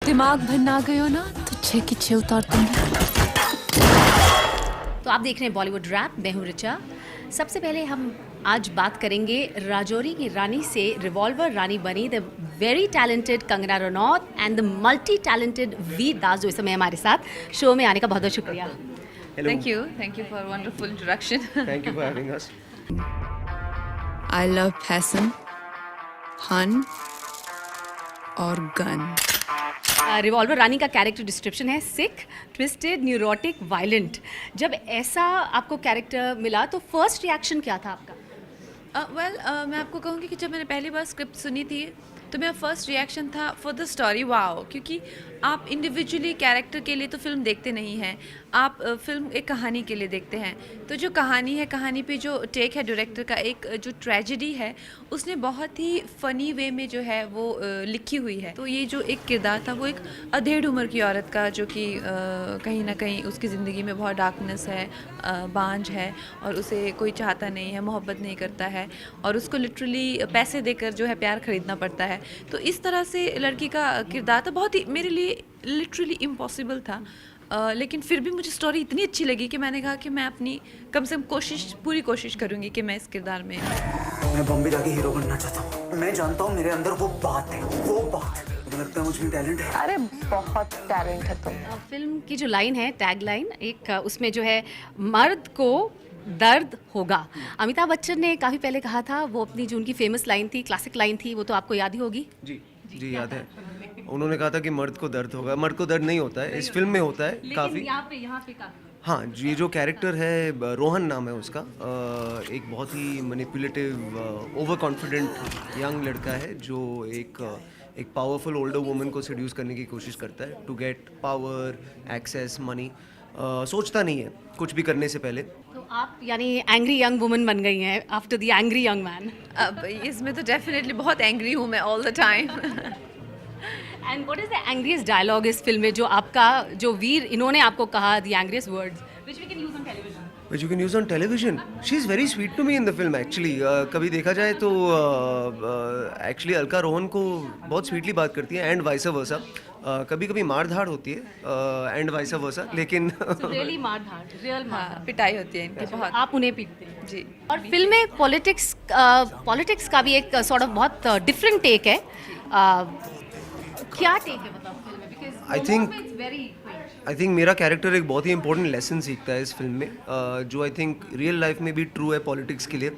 दिमाग भरना गयो ना तो 6 की 6 उतार दूंगी। तो आप देख रहे हैं बॉलीवुड रैप, मैं हूँ ऋचा। सबसे पहले हम आज बात करेंगे राजौरी की रानी से रिवॉल्वर रानी बनी the very talented Kangana Ranaut and the multi talented Vir Das जो इस समय हमारे साथ शो में आने का बहुत बहुत शुक्रिया। Hello. Thank you for a wonderful introduction. Thank you for having us. I love passion, fun और गन। रिवॉल्वर रानी का कैरेक्टर डिस्क्रिप्शन है सिक, ट्विस्टेड, न्यूरोटिक, वायलेंट। जब ऐसा आपको कैरेक्टर मिला तो फर्स्ट रिएक्शन क्या था आपका? मैं आपको कहूँगी कि जब मैंने पहली बार स्क्रिप्ट सुनी थी तो मेरा फर्स्ट रिएक्शन था फॉर द स्टोरी वाओ, क्योंकि आप इंडिविजुअली कैरेक्टर के लिए तो फिल्म देखते नहीं हैं, आप फिल्म एक कहानी के लिए देखते हैं। तो जो कहानी है, कहानी पे जो टेक है डायरेक्टर का, एक जो ट्रेजेडी है उसने बहुत ही फ़नी वे में जो है वो लिखी हुई है। तो ये जो एक किरदार था वो एक अधेड़ उम्र की औरत का, जो कि कहीं ना कहीं उसकी ज़िंदगी में बहुत डार्कनेस है, बांझ है और उसे कोई चाहता नहीं है, मोहब्बत नहीं करता है और उसको लिटरली पैसे देकर जो है प्यार ख़रीदना पड़ता है। तो इस तरह से लड़की का किरदार था, बहुत ही मेरे लिए लिटरली इम्पॉसिबल था। लेकिन फिर भी मुझे स्टोरी इतनी अच्छी लगी कि मैंने कहा कि मैं अपनी कम से कम पूरी कोशिश करूँगी कि मैं इस किरदार में। मैं बॉम्बे जाके हीरो बनना चाहता हूँ। मैं जानता हूँ मेरे अंदर वो बात है, मुझे लगता है मुझ में टैलेंट है। अरे बहुत टैलेंट है तुम। फिल्म की जो लाइन है, टैग लाइन, एक उसमें जो है मर्द को दर्द होगा। अमिताभ बच्चन ने काफ़ी पहले कहा था, वो अपनी जो उनकी फेमस लाइन थी, क्लासिक लाइन थी, वो तो आपको याद ही होगी। जी याद है। उन्होंने कहा था कि मर्द को दर्द होगा। मर्द को दर्द नहीं होता है, इस फिल्म में होता है काफ़ी। यहाँ पे काफ़ी। हाँ, ये जो कैरेक्टर है, रोहन नाम है उसका, एक बहुत ही मैनिपुलेटिव, ओवर कॉन्फिडेंट यंग लड़का है जो एक पावरफुल ओल्डर वुमन को सेड्यूस करने की कोशिश करता है to get power, access, money. सोचता नहीं है कुछ भी करने से पहले। तो आप यानी एंग्री यंग वुमन बन गई हैं after the angry young man. अब इसमें तो डेफिनेटली बहुत एंग्री हूँ मैं all the time. And what is the angriest dialogue इस फिल्म में जो आपका, जो वीर इन्होंने आपको कहा, the angriest words which we can use on television? Which you can use on television. She is very sweet to me in the film actually. कभी देखा जाए तो एक्चुअली अलका रोहन को बहुत स्वीटली बात करती है एंड वाइस वर्सा। कभी कभी मार धाड़ होती है एंड वाइस वर्सा, लेकिन रियली मार धाड़, रियल मार हाँ, पिटाई होती है इनकी बहुत। आप उन्हें पीटते हैं जी। और फिल्म में पॉलिटिक्स का भी एक सॉर्ट ऑफ बहुत डिफरेंट टेक है। क्या टेक है बताओ फिल्म में? बिकॉज़ आई थिंक मेरा कैरेक्टर एक बहुत ही इंपॉर्टेंट लेसन सीखता है इस फिल्म में, जो आई थिंक रियल लाइफ में भी ट्रू है पॉलिटिक्स के लिए,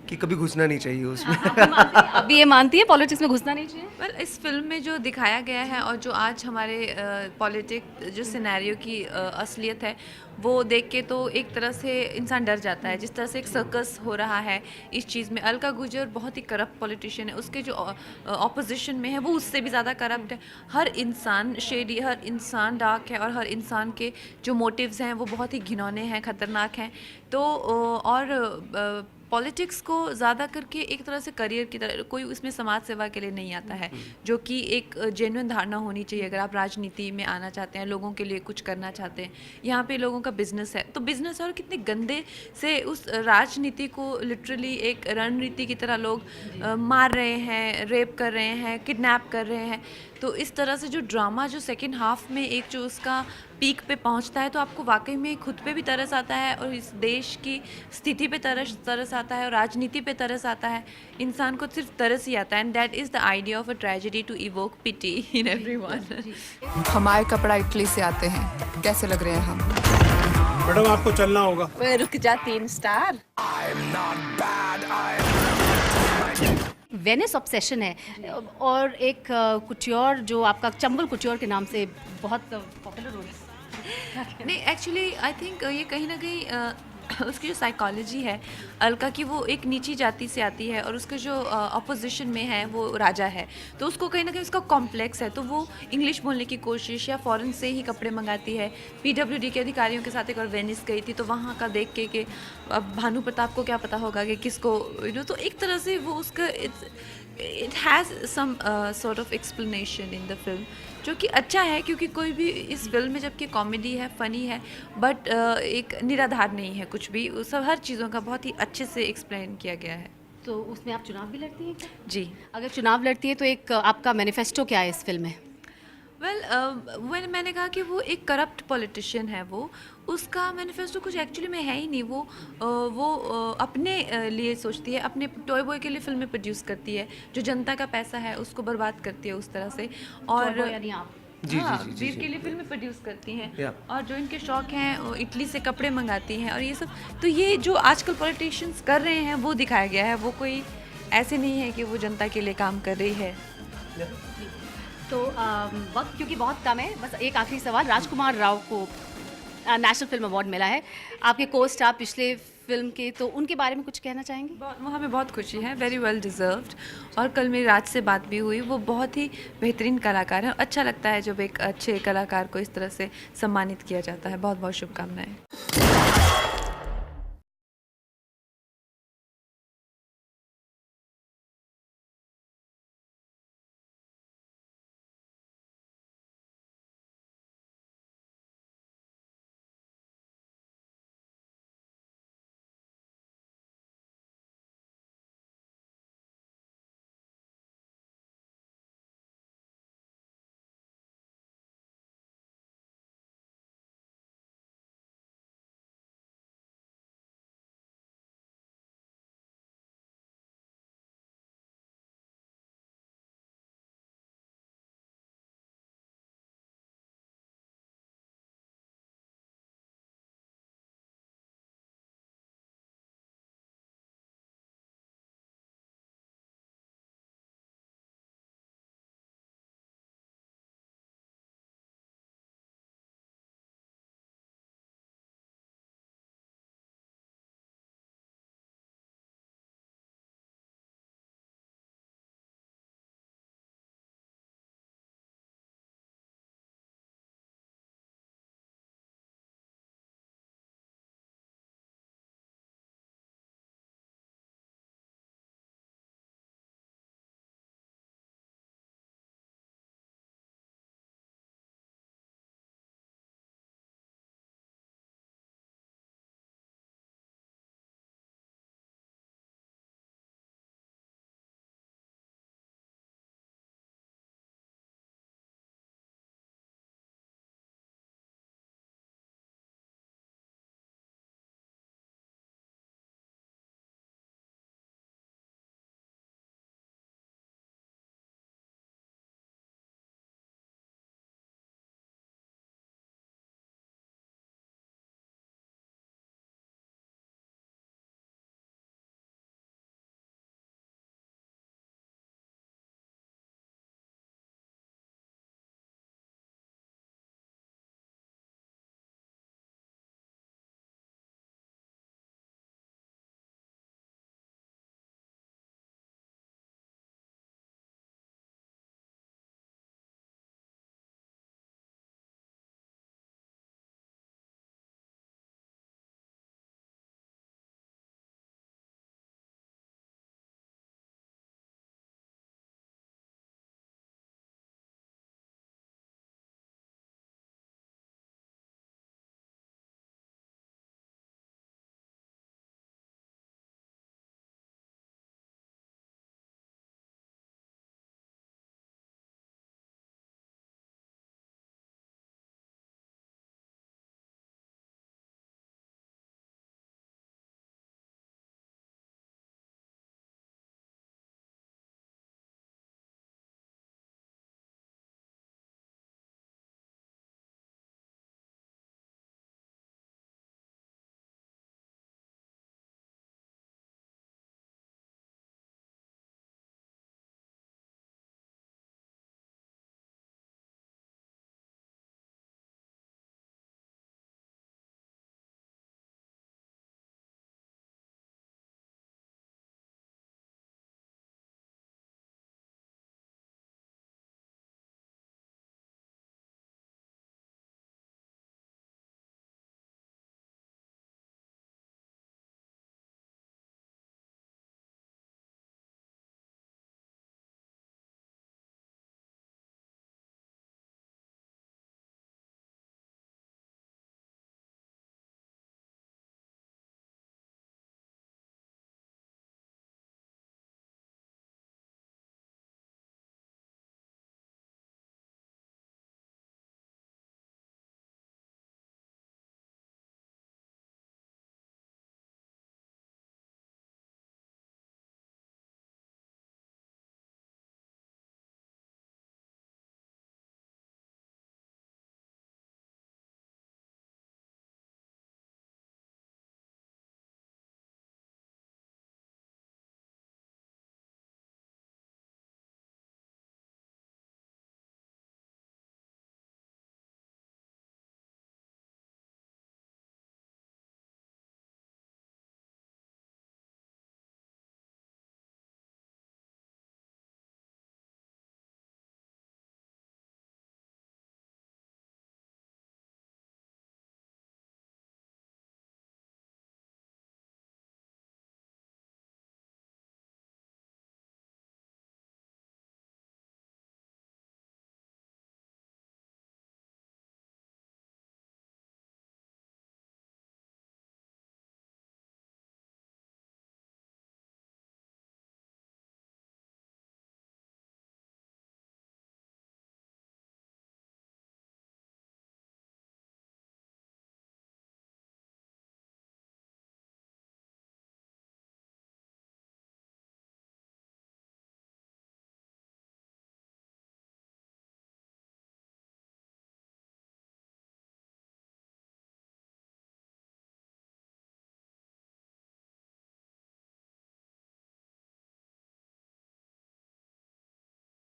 कि कभी घुसना नहीं चाहिए उसमें। अभी ये मानती है पॉलिटिक्स में घुसना नहीं चाहिए? वेल, इस फिल्म में जो दिखाया गया है और जो आज हमारे पॉलिटिक जो सिनेरियो की असलियत है वो देख के तो एक तरह से इंसान डर जाता है। जिस तरह से एक सर्कस हो रहा है इस चीज़ में, अलका गुजर बहुत ही करप्ट पॉलिटिशियन है, उसके जो ऑपोजिशन में है वो उससे भी ज़्यादा करप्ट है। हर इंसान शेडी, हर इंसान डार्क है और हर इंसान के जो मोटिव्स हैं वो बहुत ही घिनौने हैं, ख़तरनाक हैं। तो और पॉलिटिक्स को ज़्यादा करके एक तरह से करियर की तरह, कोई उसमें समाज सेवा के लिए नहीं आता है, जो कि एक जेन्युइन धारणा होनी चाहिए अगर आप राजनीति में आना चाहते हैं, लोगों के लिए कुछ करना चाहते हैं। यहाँ पे लोगों का बिजनेस है, तो बिजनेस और कितने गंदे से उस राजनीति को लिटरली एक रणनीति की तरह लोग मार रहे हैं, रेप कर रहे हैं, किडनैप कर रहे हैं। तो इस तरह से जो ड्रामा जो सेकेंड हाफ में एक जो उसका पीक पे पहुंचता है, तो आपको वाकई में खुद पे भी तरस आता है और इस देश की स्थिति पे तरस आता है और राजनीति पे तरस आता है। इंसान को सिर्फ तरस ही आता है, and that is the idea of a tragedy, to evoke pity in everyone. हमारे कपड़ा इटली से आते हैं, कैसे लग रहे हैं हम? मैडम आपको चलना होगा। रुक जा, 3 स्टार। वेनिस ऑब्सेशन है और एक कुट्योर जो आपका चंबल कुट्योर के नाम से बहुत पॉपुलर हो रहा है। नहीं, एक्चुअली आई थिंक ये कहीं ना कहीं उसकी जो साइकोलॉजी है अलका की, वो एक नीची जाति से आती है और उसके जो अपोजिशन में है वो राजा है, तो उसको कहीं ना कहीं उसका कॉम्प्लेक्स है, तो वो इंग्लिश बोलने की कोशिश या फॉरेन से ही कपड़े मंगाती है। पीडब्ल्यूडी के अधिकारियों के साथ एक और वेनिस गई थी, तो वहाँ का देख के कि अब भानु प्रताप को क्या पता होगा कि किसको तो एक तरह से वो उसका it has some sort of explanation in the film, जो कि अच्छा है, क्योंकि कोई भी इस फिल्म में जबकि कॉमेडी है, फ़नी है, बट एक निराधार नहीं है कुछ भी, सब हर चीज़ों का बहुत ही अच्छे से एक्सप्लेन किया गया है। तो उसमें आप चुनाव भी लड़ती हैं क्या? जी। अगर चुनाव लड़ती है तो एक आपका मैनिफेस्टो क्या है इस फिल्म में? वेल मैंने कहा कि वो एक करप्ट पॉलिटिशियन है, वो उसका मैनिफेस्टो कुछ एक्चुअली में है ही नहीं। वो अपने लिए सोचती है, अपने टॉय बॉय के लिए फिल्में प्रोड्यूस करती है, जो जनता का पैसा है उसको बर्बाद करती है उस तरह से। और यानी आप जी हाँ, जी जी जी वीर के लिए फिल्में प्रोड्यूस करती हैं। Yeah. और जो इनके शौक हैं वो इटली से कपड़े मंगाती हैं और ये सब। तो ये जो आजकल पॉलिटिशियंस कर रहे हैं वो दिखाया गया है। वो कोई ऐसे नहीं है कि वो जनता के लिए काम कर रही है। तो वक्त क्योंकि बहुत कम है, बस एक आखिरी सवाल। राजकुमार राव को नेशनल फिल्म अवार्ड मिला है, आपके को स्टार पिछले फिल्म के, तो उनके बारे में कुछ कहना चाहेंगे? वो हमें बहुत खुशी है, वेरी वेल डिज़र्व्ड। और कल मेरी राज से बात भी हुई, वो बहुत ही बेहतरीन कलाकार हैं। अच्छा लगता है जब एक अच्छे कलाकार को इस तरह से सम्मानित किया जाता है। बहुत बहुत शुभकामनाएं।